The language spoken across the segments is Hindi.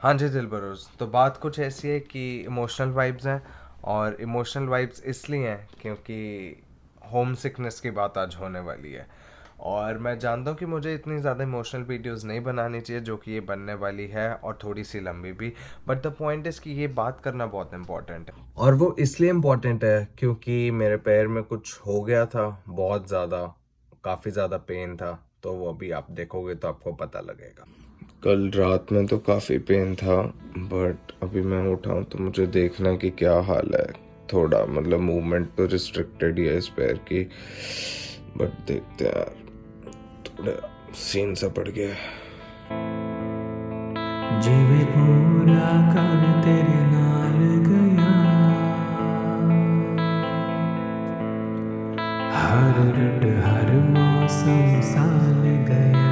हाँ जी दिलबरोज़, तो बात कुछ ऐसी है कि इमोशनल वाइब्स हैं। और इमोशनल वाइब्स इसलिए हैं क्योंकि होम सिकनेस की बात आज होने वाली है। और मैं जानता हूँ कि मुझे इतनी ज़्यादा इमोशनल वीडियोस नहीं बनानी चाहिए जो कि ये बनने वाली है, और थोड़ी सी लंबी भी। बट द पॉइंट इज़ कि ये बात करना बहुत इम्पोर्टेंट है, और वो इसलिए इम्पोर्टेंट है क्योंकि मेरे पैर में कुछ हो गया था बहुत ज़्यादा, काफ़ी ज़्यादा पेन था। तो वो अभी आप देखोगे तो आपको पता लगेगा। कल रात में तो काफ़ी पेन था, बट अभी मैं उठा हूँ तो मुझे देखना है कि क्या हाल है। थोड़ा मतलब मूवमेंट तो रिस्ट्रिक्टेड ही है इस पैर की, बट देखते हैं यार, थोड़ा सीन सा पड़ गया है। जिवे पूरा कर तेरे नाल गया, हर रट हर मौसम साल गया।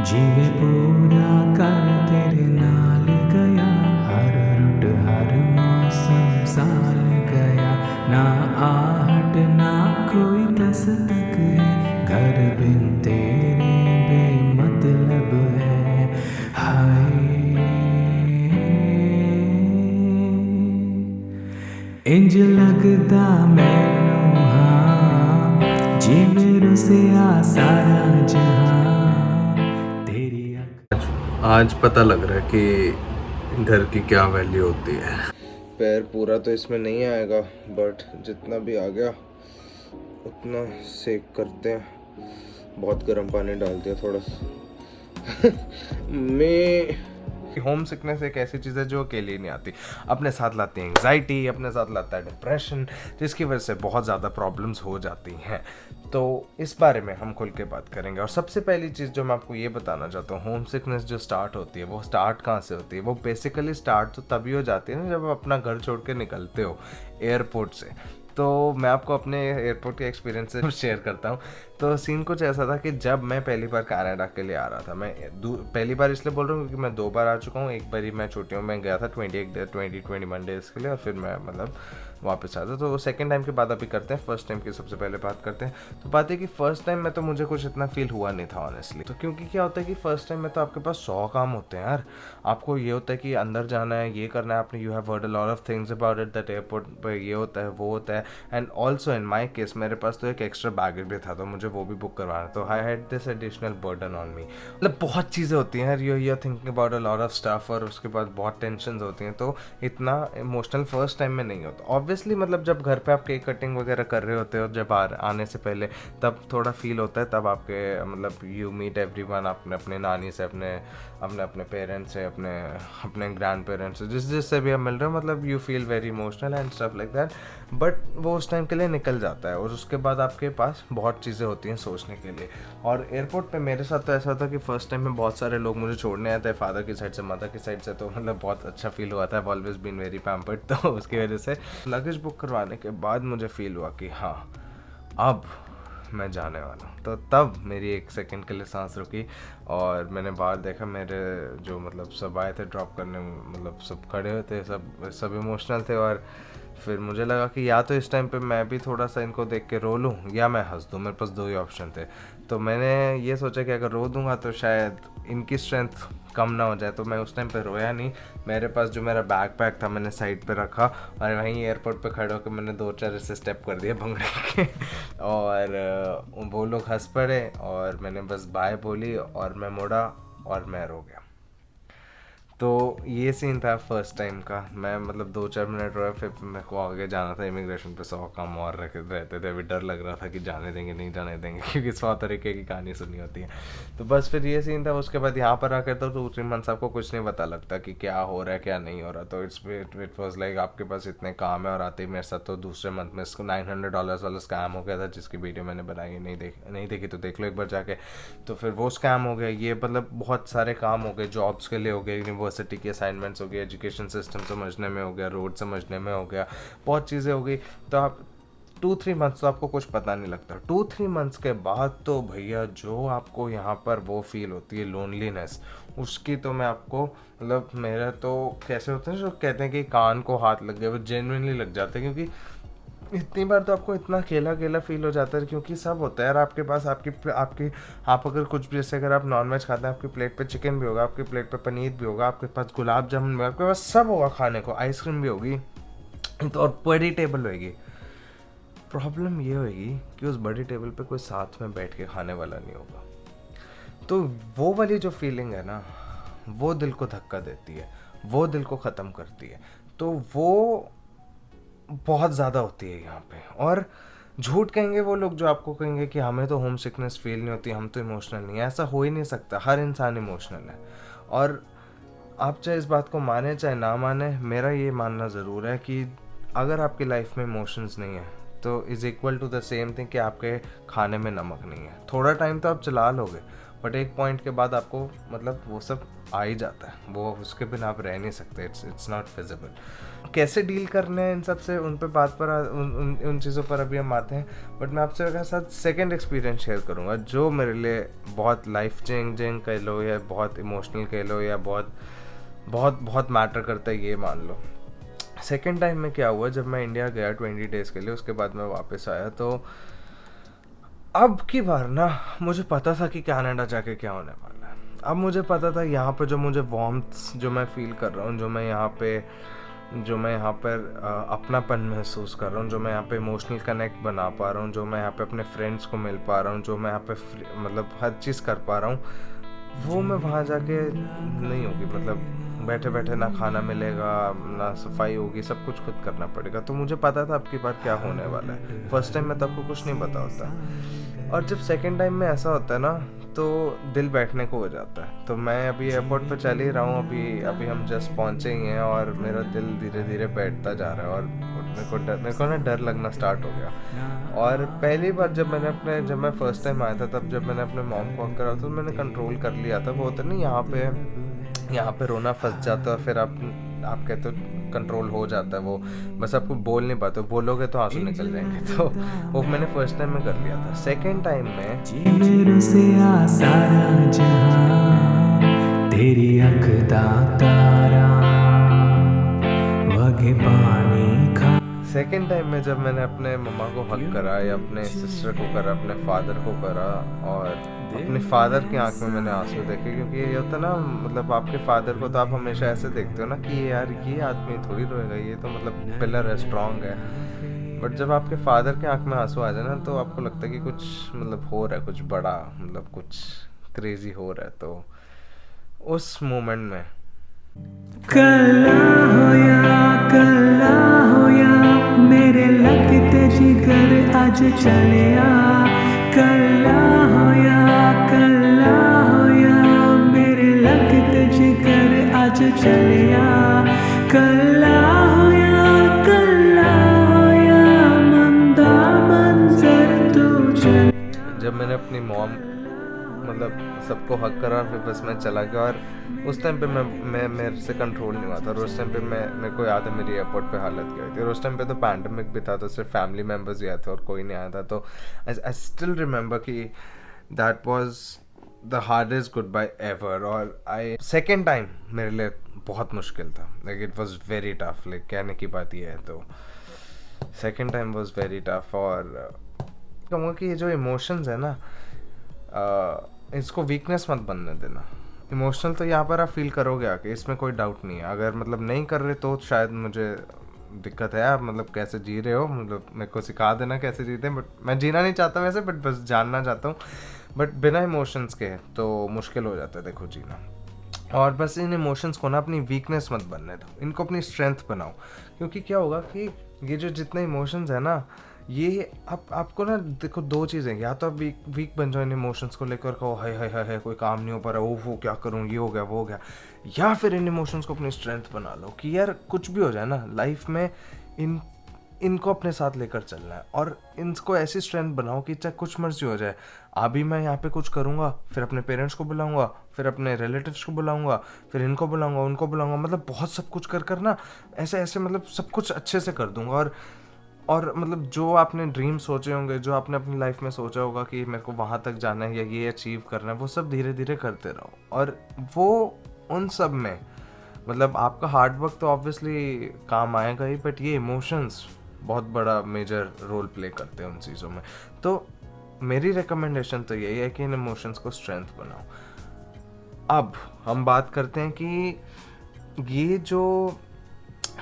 जिवे पूरा कर तेरे नाल गया, हर रुट हर मौसम साल गया। ना आहट ना कोई दस्तक है, घर बिन तेरे बेमतलब है। हाय इंज लगदा मैनू हाँ, जिवें रुसिया सारा जहां तेरी आज पता लग रहा है कि घर की क्या वैल्यू होती है। पैर पूरा तो इसमें नहीं आएगा, बट जितना भी आ गया उतना सेक करते हैं। बहुत गर्म पानी डाल दिया थोड़ा सा। मैं होम सिकनेस एक ऐसी चीज़ है जो अकेली नहीं आती, अपने साथ लाती है एंग्जाइटी, अपने साथ लाता है डिप्रेशन, जिसकी वजह से बहुत ज़्यादा प्रॉब्लम्स हो जाती हैं। तो इस बारे में हम खुल के बात करेंगे। और सबसे पहली चीज़ जो मैं आपको ये बताना चाहता हूँ, होम सिकनेस जो स्टार्ट होती है वो स्टार्ट कहाँ से होती है? वो बेसिकली स्टार्ट तो तभी हो जाती है ना जब आप अपना घर छोड़ के निकलते हो एयरपोर्ट से। तो मैं आपको अपने एयरपोर्ट के एक्सपीरियंस से शेयर करता हूँ। तो सीन कुछ ऐसा था कि जब मैं पहली बार कनाडा के लिए आ रहा था, मैं पहली बार इसलिए बोल रहा हूँ क्योंकि मैं 2 बार आ चुका हूँ। एक बार ही मैं छुट्टियों में गया था 21 डेज के लिए, और फिर मैं मतलब वापस आता। तो सेकंड टाइम की बात अभी करते हैं, फर्स्ट टाइम की सबसे पहले बात करते हैं। तो बात है कि फर्स्ट टाइम में तो मुझे कुछ इतना फील हुआ नहीं था ऑनेस्टली। तो क्योंकि क्या होता है कि फर्स्ट टाइम में तो आपके पास 100 काम होते हैं यार। आपको ये होता है कि अंदर जाना है, ये करना है आपने, you have heard a lot of things about it, that airport पर ये होता है वो होता है। And also in my case मेरे पास तो एक एक्स्ट्रा बैगेज भी था, तो मुझे वो भी बुक करवाना। तो I had this additional burden on me. मतलब बहुत चीज़ें होती हैं यार, you are thinking about a lot of stuff, और उसके बाद बहुत टेंशन होती हैं। तो इतना इमोशनल फर्स्ट टाइम में नहीं होता ऑब्वियसली। मतलब जब घर पे आप केक कटिंग वगैरह कर रहे होते हो, जब आने से पहले, तब थोड़ा फील होता है। तब आपके मतलब यू मीट एवरी वन, अपने अपने नानी से, अपने अपने अपने पेरेंट्स से, अपने अपने ग्रैंड पेरेंट्स से, जिससे भी आप मिल रहे हो, मतलब you feel very emotional and stuff like that. But वो उस टाइम के लिए निकल जाता है, और उसके बाद आपके पास बहुत चीज़ें होती हैं सोचने के लिए। और एयरपोर्ट पे मेरे साथ तो ऐसा था कि फर्स्ट टाइम में बहुत सारे लोग मुझे छोड़ने आते हैं, फादर की साइड से, मदर की साइड से। तो मतलब बहुत अच्छा फील हुआ था, ऑलवेज बीन वेरी पैम्पर्ड। तो उसकी वजह से लगेज बुक करवाने के बाद मुझे फील हुआ कि हाँ, अब मैं जाने वाला हूँ। तो तब मेरी एक सेकंड के लिए सांस रुकी, और मैंने बाहर देखा, मेरे जो मतलब सब आए थे ड्रॉप करने, मतलब सब खड़े हुए थे, सब सब इमोशनल थे। और फिर मुझे लगा कि या तो इस टाइम पे मैं भी थोड़ा सा इनको देख के रो लूँ, या मैं हंस दूँ। मेरे पास दो ही ऑप्शन थे। तो मैंने ये सोचा कि अगर रो दूंगा तो शायद इनकी स्ट्रेंथ कम ना हो जाए। तो मैं उस टाइम पे रोया नहीं। मेरे पास जो मेरा बैग पैक था मैंने साइड पे रखा, और वहीं एयरपोर्ट पे खड़े होकर मैंने 2-4 ऐसे स्टेप कर दिए भंगड़े के। और वो लोग हंस पड़े, और मैंने बस बाय बोली, और मैं मुड़ा, और मैं रो गया। तो ये सीन था फर्स्ट टाइम का। मैं मतलब 2-4 मिनट रोया, फिर मेरे को आगे जाना था इमिग्रेशन पे। 100 काम और रहते थे। अभी डर लग रहा था कि जाने देंगे नहीं जाने देंगे, क्योंकि 100 तरीके की कहानी सुनी होती है। तो बस फिर ये सीन था। उसके बाद यहाँ पर आकर तो 2-3 मंथ्स आपको कुछ नहीं पता लगता कि क्या हो रहा है क्या नहीं हो रहा। तो इट वॉज लाइक आपके पास इतने काम है। और आते ही मेरे साथ तो दूसरे मंथ में इसको $900 वाला स्कैम हो गया था, जिसकी वीडियो मैंने बनाई, नहीं देखी तो देख लो एक बार जाके। तो फिर वो स्कैम हो गया। ये मतलब बहुत सारे काम हो गए, जॉब्स के लिए हो गए, यूनिवर्सिटी के असाइनमेंट्स हो गए, एजुकेशन सिस्टम समझने में हो गया, रोड समझने में हो गया, बहुत चीज़ें हो गई। तो आप 2-3 मंथ्स तो आपको कुछ पता नहीं लगता। 2-3 मंथ्स के बाद तो भैया जो आपको यहाँ पर वो फील होती है लोनलीनेस, उसकी तो मैं आपको मतलब, मेरा तो कैसे होता है जो कहते हैं कि कान को हाथ लग गया, वो जेन्युइनली लग जाता है। क्योंकि इतनी बार तो आपको इतना अकेला अकेला फील हो जाता है, क्योंकि सब होता है यार आपके पास। आपकी आप अगर कुछ भी, जैसे अगर आप नॉनवेज खाते हैं, आपकी प्लेट पे चिकन भी होगा, आपकी प्लेट पे पनीर भी होगा, आपके पास गुलाब जामुन भी होगा, आपके पास सब होगा खाने को, आइसक्रीम भी होगी, तो और बड़ी टेबल होगी। प्रॉब्लम ये होगी कि उस बड़ी टेबल पे कोई साथ में बैठ के खाने वाला नहीं होगा। तो वो वाली जो फीलिंग है ना, वो दिल को धक्का देती है, वो दिल को ख़त्म करती है। तो वो बहुत ज़्यादा होती है यहाँ पे। और झूठ कहेंगे वो लोग जो आपको कहेंगे कि हमें तो होम सिकनेस फील नहीं होती, हम तो इमोशनल नहीं है। ऐसा हो ही नहीं सकता, हर इंसान इमोशनल है। और आप चाहे इस बात को माने चाहे ना माने, मेरा ये मानना ज़रूर है कि अगर आपकी लाइफ में इमोशंस नहीं है तो is equal to the same thing कि आपके खाने में नमक नहीं है। थोड़ा टाइम तो आप चला लोगे, बट एक पॉइंट के बाद आपको मतलब वो सब आ ही जाता है, वो उसके बिना आप रह नहीं सकते। It's not feasible. कैसे डील करने हैं इन सब से, उन पे बात पर उन चीज़ों पर अभी हम आते हैं। बट मैं आपसे साथ सेकंड एक्सपीरियंस शेयर करूँगा जो मेरे लिए बहुत लाइफ चेंजिंग कह लो, या बहुत इमोशनल कह लो, या बहुत बहुत बहुत मैटर करता है, ये मान लो। सेकेंड टाइम में क्या हुआ, जब मैं इंडिया गया 20 डेज़ के लिए, उसके बाद मैं वापस आया, तो अब की बार ना मुझे पता था कि कनाडा जाके क्या होने वाला है। अब मुझे पता था यहाँ पे जो मुझे वार्मथ जो मैं फील कर रहा हूँ, जो मैं यहाँ पर अपनापन महसूस कर रहा हूँ, जो मैं यहाँ पे इमोशनल कनेक्ट बना पा रहा हूँ, जो मैं यहाँ पे अपने फ्रेंड्स को मिल पा रहा हूँ, जो मैं यहाँ पे मतलब हर चीज़ कर पा रहा हूँ, वो मैं वहाँ जाके नहीं होगी। मतलब बैठे बैठे ना खाना मिलेगा, ना सफाई होगी, सब कुछ खुद करना पड़ेगा। तो मुझे पता था अब की बार क्या होने वाला है। फर्स्ट टाइम में तो आपको कुछ नहीं पता होता, और जब सेकंड टाइम में ऐसा होता है ना, तो दिल बैठने को हो जाता है। तो मैं अभी एयरपोर्ट पे चल ही रहा हूँ, अभी हम जस्ट पहुँचे ही हैं, और मेरा दिल धीरे धीरे बैठता जा रहा है, और मेरे को ना डर लगना स्टार्ट हो गया। और पहली बार जब मैं फर्स्ट टाइम आया था, तब जब मैंने अपने मॉम को हग करा तो मैंने कंट्रोल कर लिया था। वो होता नहीं, यहाँ पे रोना फंस जाता है, और फिर आप कहते हो कंट्रोल हो जाता है, वो बस आपको बोल नहीं पाते, बोलोगे तो आंसू निकल जाएंगे। तो वो मैंने फर्स्ट टाइम में कर लिया था। सेकंड टाइम में मेरे से सारा जहां तेरी अख दा तारा वगे पानी खा। सेकेंड टाइम में जब मैंने अपने मम्मा को हक करा, या अपने सिस्टर को करा, अपने फादर को करा, और अपने फादर की आंख में मैंने आंसू देखे, क्योंकि ये होता ना, मतलब आपके फादर को तो आप हमेशा ऐसे देखते हो ना कि ये यार ये आदमी थोड़ी रोएगा, ये तो मतलब पिलर है, स्ट्रांग है। बट जब आपके फादर के आंख में आंसू आ जाए ना, तो आपको लगता है कि कुछ मतलब हो रहा है, कुछ बड़ा, मतलब कुछ क्रेजी हो रहा है। तो उस मोमेंट में कल्ला होया मेरे लगते जिगर आज चलिया। कल्ला होया मेरे लगते जिगर आज चलिया। कल्ला होया मंदा मंजर तू चलिया। जब मैंने अपनी मॉम मतलब सबको हक करा, फिर बस मैं चला गया। और उस टाइम पे मैं मेरे से कंट्रोल नहीं हुआ था। और उस टाइम पे मेरे को याद है मेरी एयरपोर्ट पे हालत क्या हुई थी। और उस टाइम पे तो पैंडमिक भी था, तो सिर्फ फैमिली मेम्बर्स ही आए थे और कोई नहीं आया था। तो आई स्टिल रिमेंबर कि that was the hardest goodbye ever. और सेकेंड टाइम मेरे लिए बहुत मुश्किल था, like it was very tough. Like कहने की बात ये है, तो second time was very tough. और कहूँगा कि ये जो इमोशंस है ना, इसको वीकनेस मत बनने देना। इमोशनल तो यहाँ पर आप फील करोगे आके, इसमें कोई डाउट नहीं है। अगर मतलब नहीं कर रहे तो शायद मुझे दिक्कत है। आप मतलब कैसे जी रहे हो, मतलब मेरे को सिखा देना कैसे जीते हैं। बट मैं जीना नहीं चाहता वैसे, बट बस जानना चाहता हूँ। बट बिना इमोशंस के तो मुश्किल हो जाता है देखो जीना। और बस इन इमोशंस को ना अपनी वीकनेस मत बनने दो, इनको अपनी स्ट्रेंथ बनाओ। क्योंकि क्या होगा कि ये जो जितने इमोशंस है ना, ये आपको ना देखो दो चीज़ें, या तो आप वीक बन जाओ इन इमोशंस को लेकर, कहो हाय हाय हाय कोई काम नहीं हो पा रहा, वो क्या करूँ, ये हो गया वो हो गया। या फिर इन इमोशंस को अपनी स्ट्रेंथ बना लो कि यार कुछ भी हो जाए ना लाइफ में, इनको अपने साथ लेकर चलना है। और इनको ऐसी स्ट्रेंथ बनाओ कि चाहे कुछ मर्जी हो जाए, अभी मैं यहाँ पे कुछ करूँगा, फिर अपने पेरेंट्स को बुलाऊँगा, फिर अपने रिलेटिव्स को बुलाऊँगा, फिर इनको बुलाऊँगा, उनको बुलाऊँगा, मतलब बहुत सब कुछ कर ना ऐसे मतलब सब कुछ अच्छे से कर दूँगा। और मतलब जो आपने ड्रीम सोचे होंगे, जो आपने अपनी लाइफ में सोचा होगा कि मेरे को वहाँ तक जाना है या ये अचीव करना है, वो सब धीरे धीरे करते रहो। और वो उन सब में मतलब आपका हार्ड वर्क तो ऑब्वियसली काम आएगा ही, बट ये इमोशंस बहुत बड़ा मेजर रोल प्ले करते हैं उन चीज़ों में। तो मेरी रिकमेंडेशन तो यही है कि इन इमोशंस को स्ट्रेंथ बनाओ। अब हम बात करते हैं कि ये जो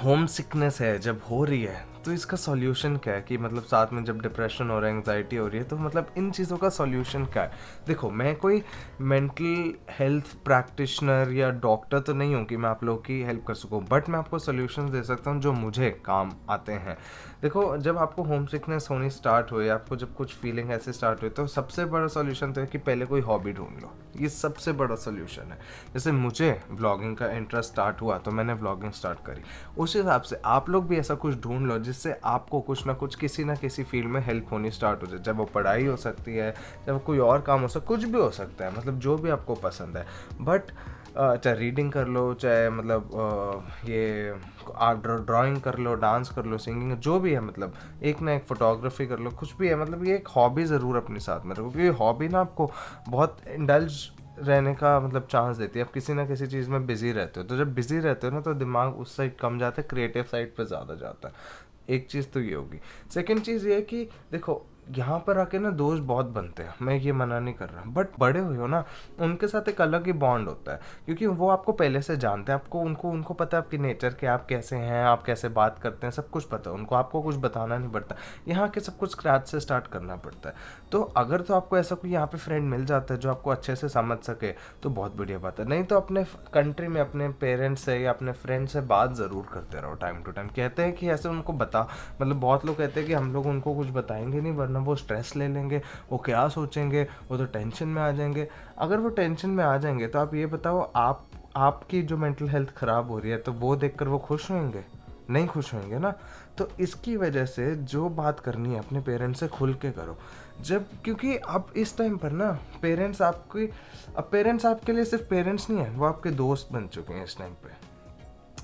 होम सिकनेस है जब हो रही है तो इसका सॉल्यूशन क्या है, कि मतलब साथ में जब डिप्रेशन हो रहा है, एंग्जाइटी हो रही है, तो मतलब इन चीज़ों का सॉल्यूशन क्या है। देखो, मैं कोई मेंटल हेल्थ प्रैक्टिशनर या डॉक्टर तो नहीं हूँ कि मैं आप लोगों की हेल्प कर सकूँ, बट मैं आपको सॉल्यूशन दे सकता हूँ जो मुझे काम आते हैं। देखो, जब आपको होम सिकनेस होनी स्टार्ट हुई, आपको जब कुछ फीलिंग ऐसे स्टार्ट हुई, तो सबसे बड़ा सॉल्यूशन तो है कि पहले कोई हॉबी ढूंढ लो। ये सबसे बड़ा सॉल्यूशन है। जैसे मुझे व्लॉगिंग का इंटरेस्ट स्टार्ट हुआ तो मैंने व्लॉगिंग स्टार्ट करी। उस हिसाब से आप लोग भी ऐसा कुछ ढूंढ लो जिससे आपको कुछ ना कुछ किसी ना किसी फील्ड में हेल्प होनी स्टार्ट हो जाए। जब वो पढ़ाई हो सकती है, जब कोई और काम हो सकता, कुछ भी हो सकता है, मतलब जो भी आपको पसंद है। बट चाहे रीडिंग कर लो, चाहे मतलब ये आर्ट ड्राइंग कर लो, डांस कर लो, सिंगिंग, जो भी है, मतलब एक ना एक फोटोग्राफी कर लो, कुछ भी है, मतलब ये एक हॉबी ज़रूर अपने साथ में रखो, क्योंकि हॉबी ना आपको बहुत इंडल्ज रहने का मतलब चांस देती है। आप किसी ना किसी चीज़ में बिजी रहते हो, तो जब बिजी रहते हो ना तो दिमाग उस साइड कम जाता है, क्रिएटिव साइड पे ज़्यादा जाता है। एक चीज़ तो ये होगी। सेकंड चीज़ ये है कि देखो, यहाँ पर आके ना दोस्त बहुत बनते हैं, मैं ये मना नहीं कर रहा, बट बड़े हुए हो ना, उनके साथ एक अलग ही बॉन्ड होता है, क्योंकि वो आपको पहले से जानते हैं, आपको उनको पता है आपकी नेचर के, आप कैसे हैं, आप कैसे बात करते हैं, सब कुछ पता है उनको, आपको कुछ बताना नहीं पड़ता। यहाँ के सब कुछ स्क्रैच से स्टार्ट करना पड़ता है। तो अगर तो आपको ऐसा कोई यहाँ पे फ्रेंड मिल जाता है जो आपको अच्छे से समझ सके तो बहुत बढ़िया बात है। नहीं तो अपने कंट्री में अपने पेरेंट्स से या अपने फ्रेंड से बात ज़रूर करते रहो टाइम टू टाइम। कहते हैं कि ऐसे उनको बता, मतलब बहुत लोग कहते हैं कि हम लोग उनको कुछ बताएंगे नहीं वरना वो स्ट्रेस ले लेंगे, वो क्या सोचेंगे, वो तो टेंशन में आ जाएंगे। अगर वो टेंशन में आ जाएंगे तो आप ये बताओ, आपकी जो मेंटल हेल्थ ख़राब हो रही है तो वो देखकर वो खुश होंगे? नहीं खुश होंगे ना। तो इसकी वजह से जो बात करनी है अपने पेरेंट्स से खुल के करो। जब, क्योंकि अब इस टाइम पर ना पेरेंट्स आपके लिए सिर्फ पेरेंट्स नहीं है, वो आपके दोस्त बन चुके हैं इस टाइम पे,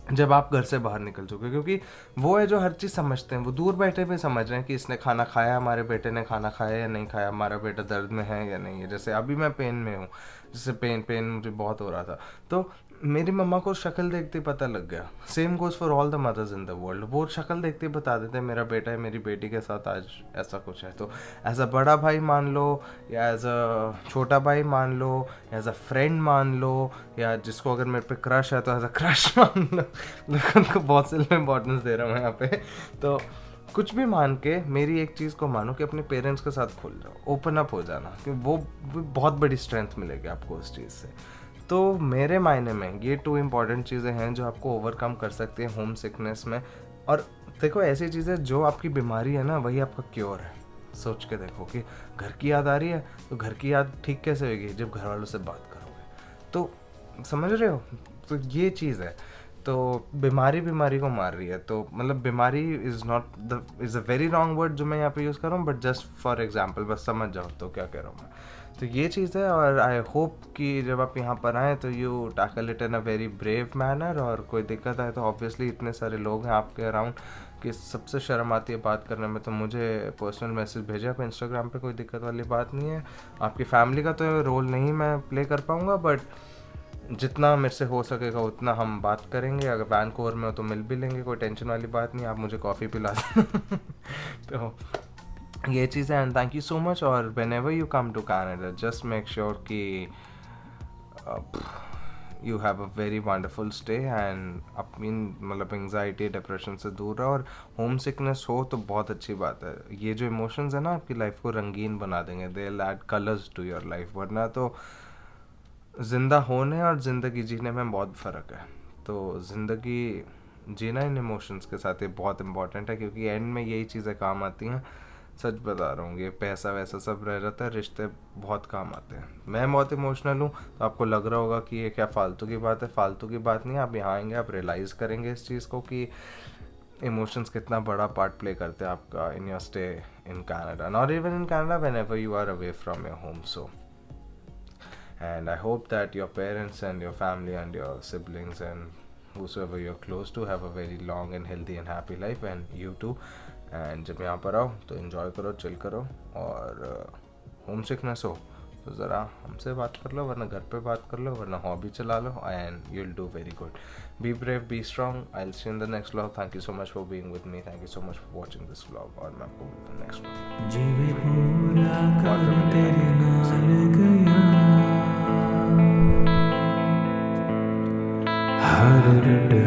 जब आप घर से बाहर निकल चुके, क्योंकि वो है जो हर चीज़ समझते हैं। वो दूर बैठे भी समझ रहे हैं कि इसने खाना खाया, हमारे बेटे ने खाना खाया या नहीं खाया, हमारा बेटा दर्द में है या नहीं है। जैसे अभी मैं पेन में हूँ, जैसे पेन मुझे बहुत हो रहा था, तो मेरी मम्मा को शक्ल देखते ही पता लग गया। Same goes for all the mother's in the world. वो शक्ल देखते ही बता देते हैं मेरा बेटा है, मेरी बेटी के साथ आज ऐसा कुछ है। तो एज अ बड़ा भाई मान लो, या एज अ छोटा भाई मान लो, एज अ फ्रेंड मान लो, या जिसको अगर मेरे पे क्रश है तो एज अ क्रश मान लो। लेकिन उनको बहुत सेल्फ इम्पोर्टेंस दे रहा हूँ यहाँ पे। तो कुछ भी मान के मेरी एक चीज़ को मानो कि अपने पेरेंट्स के साथ खुल जाओ, ओपन अप हो जाना, कि वो बहुत बड़ी स्ट्रेंथ मिलेगी आपको उस चीज़ से। तो मेरे मायने में ये 2 इम्पॉर्टेंट चीज़ें हैं जो आपको ओवरकम कर सकती हैं होम सिकनेस में। और देखो, ऐसी चीज़ें, जो आपकी बीमारी है ना वही आपका क्योर है। सोच के देखो कि घर की याद आ रही है तो घर की याद ठीक कैसे होगी, जब घर वालों से बात करोगे। तो समझ रहे हो, तो ये चीज़ है। तो बीमारी को मार रही है, तो मतलब बीमारी is a very wrong word जो मैं यहाँ पे यूज़ कर रहा हूँ, बट जस्ट फॉर एग्जांपल, बस समझ जाओ तो क्या कह रहा हूँ मैं। तो ये चीज़ है, और आई होप कि जब आप यहाँ पर आएँ तो you tackle it in a very brave manner. और कोई दिक्कत आए तो ऑब्वियसली इतने सारे लोग हैं आपके अराउंड कि सबसे शर्म आती है बात करने में, तो मुझे पर्सनल मैसेज भेजा आप इंस्टाग्राम पे, कोई दिक्कत वाली बात नहीं है। आपकी फैमिली का तो रोल नहीं मैं प्ले कर पाऊँगा, बट जितना मेरे से हो सकेगा उतना हम बात करेंगे। अगर वैंकूवर में हो तो मिल भी लेंगे, कोई टेंशन वाली बात नहीं, आप मुझे कॉफ़ी पिला देना। तो ये चीज़ है, and thank you so much. और whenever you come to Canada, just make sure कि you have a very wonderful stay, and अपनी मतलब एंग्जाइटी डिप्रेशन से दूर रहो। और होम सिकनेस हो तो बहुत अच्छी बात है, ये जो इमोशंस है ना आपकी लाइफ को रंगीन बना देंगे, they will add colours to your life. वरना तो ज़िंदा होने और ज़िंदगी जीने में बहुत फ़र्क है। तो ज़िंदगी जीना इन इमोशंस के साथ ये बहुत इंपॉर्टेंट है, क्योंकि एंड में यही चीज़ें काम आती हैं। सच बता रहा हूँ, ये पैसा वैसा सब रह जाता है, रिश्ते बहुत काम आते हैं। मैं बहुत इमोशनल हूँ, तो आपको लग रहा होगा कि ये क्या फालतू की बात है। फालतू की बात नहीं है, आप यहाँ आएंगे आप रियलाइज़ करेंगे इस चीज़ को कि इमोशंस कितना बड़ा पार्ट प्ले करते हैं आपका in your stay in Canada, not even in Canada, whenever you are away from your home. So and I hope that your parents and your family and your siblings and whosoever you're close to have a very long and healthy and happy life, and you too. And जब यहाँ पर आओ तो enjoy करो, chill करो, और होम सिकनेस हो तो ज़रा हमसे बात कर लो, वरना घर पे बात कर लो, वरना हॉबी चला लो, and you will do very good. Be brave, be strong. I will see in the next vlog. Thank you so much for being with me. Thank you so much for watching this vlog. और मैं आपको मिलता हूं नेक्स्ट व्लॉग. जिवे पूरा कर तेरे नाल गया, हर रट